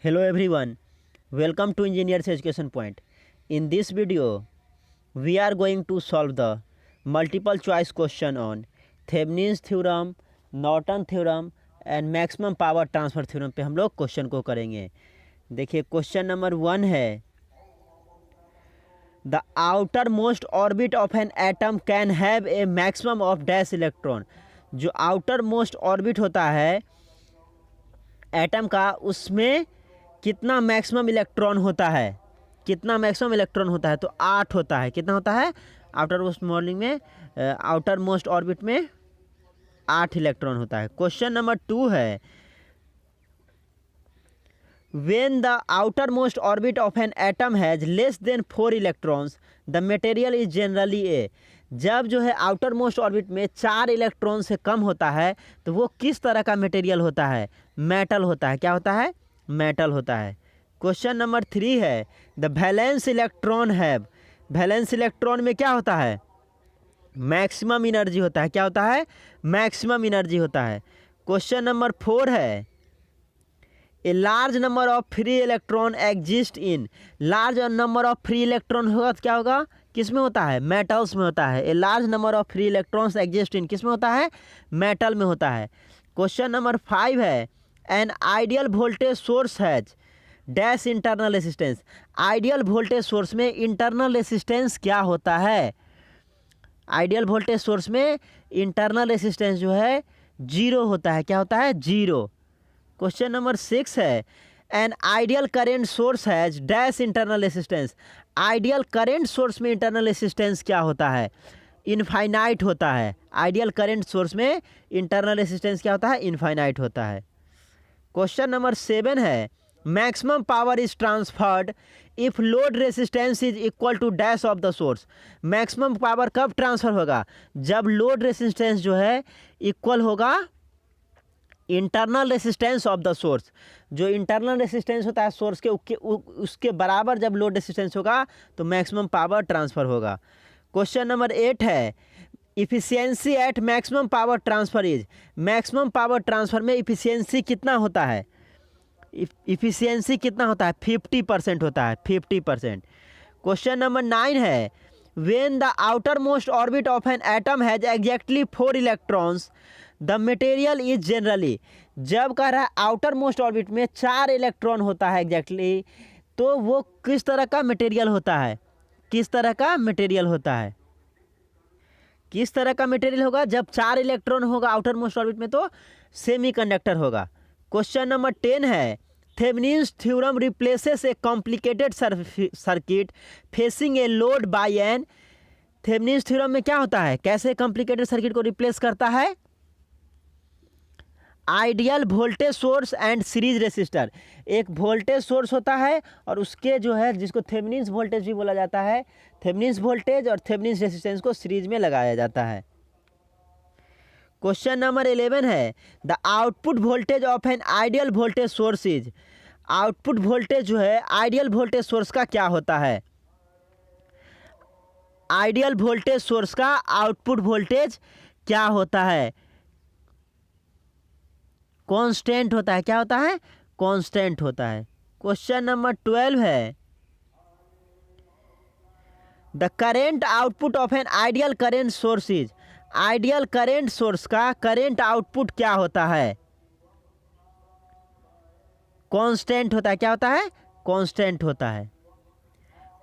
Hello everyone, welcome to Engineers Education Point. In this video, we are going to solve the multiple choice question on Thevenin's theorem, Norton theorem and maximum power transfer theorem पे हम लोग question को करेंगे। देखिए question number 1 है, the outer most orbit of an atom can have a maximum of dash electron. जो outer most orbit होता है एटम का, उसमें कितना मैक्सिमम इलेक्ट्रॉन होता है, कितना मैक्सिमम इलेक्ट्रॉन होता है, तो 8 होता है। कितना होता है आउटर मोस्ट मॉर्निंग में, आउटर मोस्ट ऑर्बिट में 8 इलेक्ट्रॉन होता है। क्वेश्चन नंबर 2 है, when the outermost orbit of an atom has less than 4 electrons the material is generally A। जब जो है आउटर मोस्ट ऑर्बिट में 4 इलेक्ट्रॉन से कम होता है तो वो किस तरह का मटेरियल होता है, मेटल होता है। क्या होता है, मेटल होता है। क्वेश्चन नंबर 3 है, the valence electron have, valence electron में क्या होता है, मैक्सिमम एनर्जी होता है। क्या होता है, मैक्सिमम एनर्जी होता है। क्वेश्चन नंबर 4 है, a large number of free electron exist in, large number of free electron होगा तो क्या होगा, किस में होता है, मेटल्स में होता है। A large number of free electrons exist in किस में होता है, मेटल में होता है। क्वेश्चन नंबर 5 है, an ideal voltage source has dash internal resistance. Ideal voltage source में इंटरनल रेसिस्टेंस क्या होता है, आइडियल वोल्टेज सोर्स में इंटरनल रेसिस्टेंस जो है 0 होता है। क्या होता है, 0। क्वेश्चन नंबर 6 है, an ideal current source has dash internal resistance. Ideal current source में इंटरनल रेसिस्टेंस क्या होता है, इनफाइनाइट होता है। आइडियल करेंट सोर्स में इंटरनल रेसिस्टेंस क्या होता है, इनफाइनाइट होता है। क्वेश्चन नंबर 7 है, maximum power is transferred if load resistance is equal to dash of the source. Maximum power कब ट्रांसफर होगा, जब लोड रेसिस्टेंस जो है इक्वल होगा internal resistance of the source. जो इंटरनल रेसिस्टेंस होता है सोर्स के उसके बराबर जब लोड रेसिस्टेंस होगा तो मैक्सिमम पावर ट्रांसफर होगा। क्वेश्चन नंबर 8 है, efficiency at maximum power transfer is, maximum power transfer में इफिशियंसी कितना होता है, इफिशियंसी कितना होता है, 50% होता है, 50%। क्वेश्चन नंबर 9 है, when the outermost orbit of an atom has exactly 4 electrons the material is generally। जब कह रहा है आउटर मोस्ट ऑर्बिट में 4 इलेक्ट्रॉन होता है एग्जैक्टली, तो वो किस तरह का मटेरियल होता है, किस तरह का मटेरियल होता है, किस तरह का मटेरियल होगा, जब 4 इलेक्ट्रॉन होगा आउटर मोस्ट ऑर्बिट में तो सेमीकंडक्टर होगा। क्वेश्चन नंबर 10 है, Thevenin's theorem replaces a complicated circuit facing a load by an. Thevenin's theorem में क्या होता है, कैसे कॉम्प्लिकेटेड सर्किट को रिप्लेस करता है, ideal voltage source and series resistor. एक वोल्टेज सोर्स होता है और उसके जो है जिसको थेवेनिन्स वोल्टेज भी बोला जाता है, थेवेनिन्स वोल्टेज और थेवेनिन्स रेसिस्टेंस को सीरीज में लगाया जाता है। क्वेश्चन नंबर 11 है, the output voltage of an ideal voltage source is. Output voltage जो है आइडियल वोल्टेज सोर्स का क्या होता है, आइडियल वोल्टेज सोर्स का आउटपुट वोल्टेज क्या होता है, कांस्टेंट होता है। क्या होता है, कांस्टेंट होता है। क्वेश्चन नंबर 12 है, the current output of an ideal current source is. Ideal current source का करेंट आउटपुट क्या होता है, कांस्टेंट होता है। क्या होता है, कांस्टेंट होता है।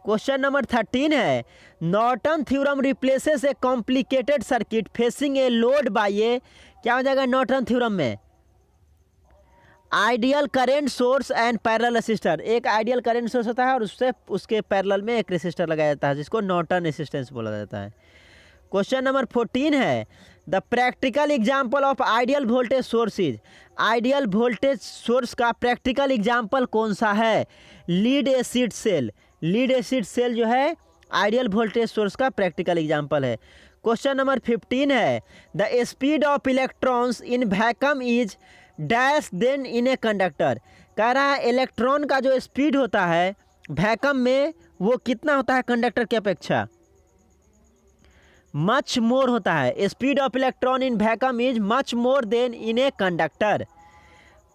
क्वेश्चन नंबर 13 है, Norton theorem replaces a complicated circuit facing a load by a. क्या हो जाएगा नॉर्टन थ्योरम में, ideal current source and parallel resistor. एक आइडियल करेंट सोर्स होता है और उससे उसके पैरेलल में एक रेसिस्टर लगाया जाता है जिसको नॉर्टन रेसिस्टेंस बोला जाता है। क्वेश्चन नंबर 14 है, the practical example of ideal voltage source is. Ideal voltage source का प्रैक्टिकल एग्जाम्पल कौन सा है, lead acid cell. Lead acid cell जो है आइडियल वोल्टेज सोर्स का प्रैक्टिकल एग्जाम्पल है। क्वेश्चन नंबर 15 है, the speed of electrons in vacuum is dash than in a conductor. कह रहा है इलेक्ट्रॉन का जो स्पीड होता है वैक्यूम में वो कितना होता है कंडक्टर की अपेक्षा, मच मोर होता है। Speed of electron in vacuum is much more than in a conductor.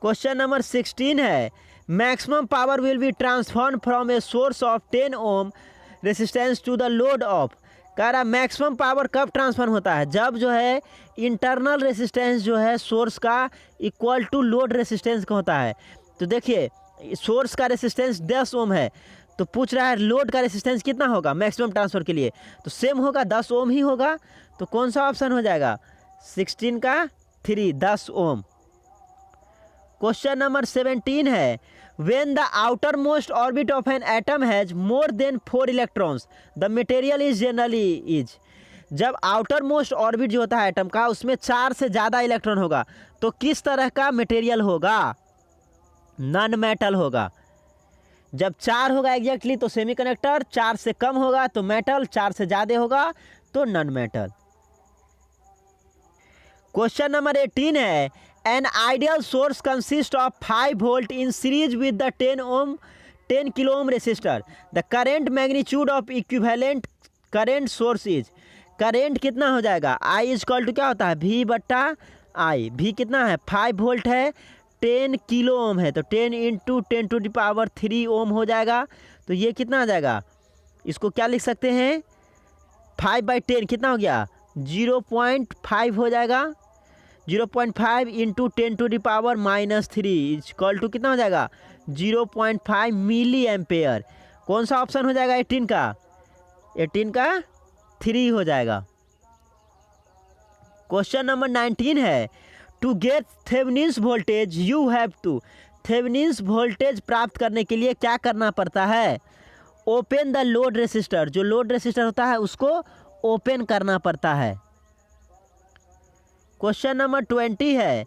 Question number 16 है, maximum power will be transferred from a source of 10 ohm resistance to the load of. कह रहा maximum power कब transfer होता है, जब जो है internal resistance जो है सोर्स का इक्वल टू लोड रेसिस्टेंस का होता है। तो देखिए सोर्स का रेसिस्टेंस 10 ओम है, तो पूछ रहा है लोड का रेसिस्टेंस कितना होगा मैक्सिमम ट्रांसफर के लिए, तो सेम होगा 10 ओम ही होगा। तो कौन सा ऑप्शन हो जाएगा 16 का 3 10 ओम। क्वेश्चन नंबर 17 है when the outer most orbit of an atom has more than 4 electrons the material is generally is. जब आउटर मोस्ट ऑर्बिट जो होता है एटम का उसमें 4 से ज़्यादा इलेक्ट्रॉन होगा तो किस तरह का मटेरियल होगा, नॉन मेटल होगा। जब 4 होगा एग्जैक्टली तो सेमीकंडक्टर, 4 से कम होगा तो मेटल, 4 से ज़्यादा होगा तो नॉन मेटल। क्वेश्चन नंबर 18 है an ideal source consist of 5 volt in series with the 10 kilo ohm resistor the current magnitude of equivalent current source is. Current कितना हो जाएगा आई इज इक्वल टू क्या होता है V बट्टा आई। V कितना है 5 वोल्ट है, 10 किलो ओम है तो 10 इंटू 10 टू द पावर 3 ओम हो जाएगा। तो ये कितना आ जाएगा, इसको क्या लिख सकते हैं 5/10 कितना हो गया 0.5 हो जाएगा। 0.5 into 10 to the power -3 equal to कितना हो जाएगा 0.5 मिली एम्पेयर। कौन सा ऑप्शन हो जाएगा 18 का 3 हो जाएगा। क्वेश्चन नंबर 19 है to get Thevenin's voltage you have to. Thevenin's voltage प्राप्त करने के लिए क्या करना पड़ता है, ओपन द लोड रेसिस्टर। जो लोड रेसिस्टर होता है उसको ओपन करना पड़ता है। क्वेश्चन नंबर 20 है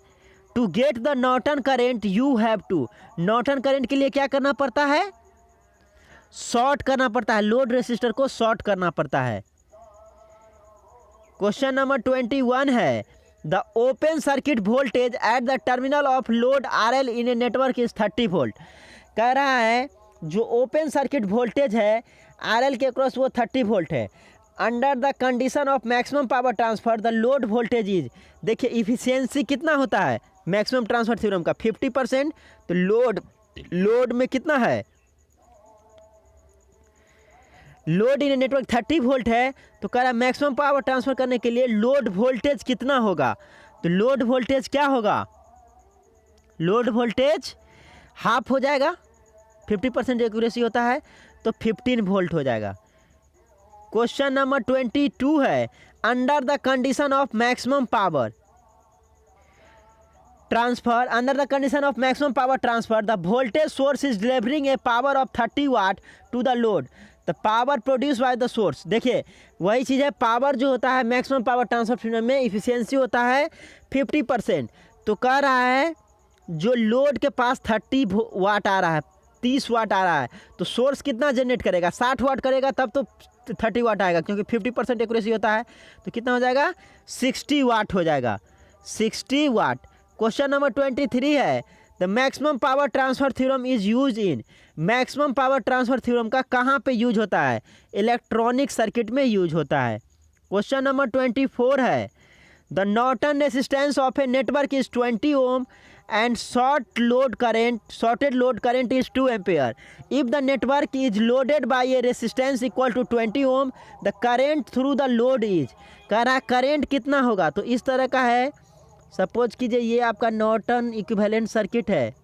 to get the Norton current you have to. Norton current के लिए क्या करना पड़ता है, शॉर्ट करना पड़ता है, लोड रेसिस्टर को शॉर्ट करना पड़ता है। क्वेश्चन नंबर 21 है the open circuit voltage at the terminal of load RL in A network is 30 volt. कह रहा है जो ओपन सर्किट वोल्टेज है RL के अक्रॉस वो 30 वोल्ट है। Under the condition of maximum power transfer the load voltage is. देखिए efficiency कितना होता है मैक्सिमम ट्रांसफर थ्योरम का 50%, तो लोड में कितना है, लोड इन नेटवर्क 30 वोल्ट है तो कह रहा है मैक्सिमम पावर ट्रांसफर करने के लिए लोड वोल्टेज कितना होगा। तो लोड वोल्टेज क्या होगा, लोड वोल्टेज हाफ हो जाएगा, 50% एक्यूरेसी होता है तो 15 वोल्ट हो जाएगा। क्वेश्चन नंबर 22 है under the condition of maximum power transfer under the condition of maximum power transfer the voltage source is delivering a power of 30 watt to the load the power produce by the source. देखिए वही चीज़ है, power जो होता है maximum power transfer में efficiency होता है 50%। तो कह रहा है जो लोड के पास 30 वाट आ रहा है, 30 वाट आ रहा है, तो सोर्स कितना जनरेट करेगा 60 वाट करेगा तब तो 30 वाट आएगा, क्योंकि 50% एक्यूरेसी होता है। तो कितना हो जाएगा 60 वाट हो जाएगा, 60 वाट। क्वेश्चन नंबर 23 है the maximum power transfer theorem is use in. Maximum power transfer theorem का कहाँ पे यूज होता है, इलेक्ट्रॉनिक सर्किट में यूज होता है। क्वेश्चन नंबर 24 है the Norton resistance of a network is 20 ohm and shorted load current is 2 ampere. If the network is loaded by a resistance equal to 20 ohm, the current through the load is। कह रहा current कितना होगा, तो इस तरह का है, suppose कीजिए ये आपका नॉर्टन इक्विवेलेंट सर्किट है,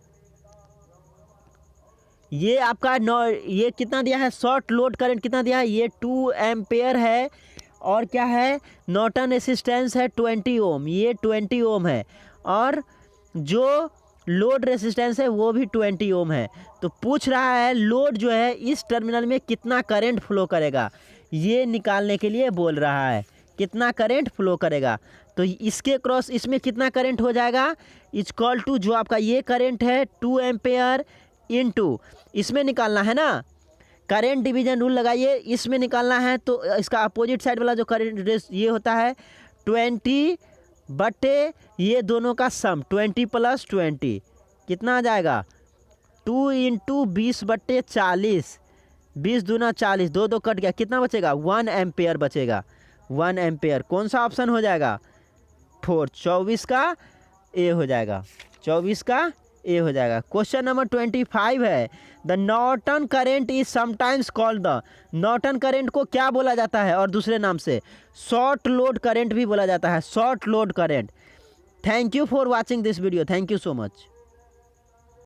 ये आपका ये कितना दिया है शॉर्ट लोड करंट कितना दिया है, ये 2 एम्पेयर है और क्या है नॉर्टन रेसिस्टेंस है 20 ओम, ये 20 ओम है और जो लोड रेसिस्टेंस है वो भी 20 ओम है। तो पूछ रहा है लोड जो है इस टर्मिनल में कितना करंट फ्लो करेगा, ये निकालने के लिए बोल रहा है कितना करंट फ्लो करेगा। तो इसके क्रॉस इसमें कितना करंट हो जाएगा इक्वल टू जो आपका ये करंट है 2 एम्पेयर इनटू इसमें निकालना है ना, करंट डिवीजन रूल लगाइए, इसमें निकालना है तो इसका अपोजिट साइड वाला जो करंट ये होता है 20 बटे ये दोनों का सम 20 + 20 कितना आ जाएगा 2 इंटू 20/40, 20 दूना 40, 2 कट गया, कितना बचेगा 1 एम्पेयर बचेगा, 1 एम्पेयर। कौन सा ऑप्शन हो जाएगा 4, 24 का ए हो जाएगा, 24 का ए हो जाएगा। क्वेश्चन नंबर 25 है, the Norton current is sometimes called the, Norton current को क्या बोला जाता है और दूसरे नाम से शॉर्ट लोड करेंट भी बोला जाता है, short load current. Thank you for watching this video, thank you so much.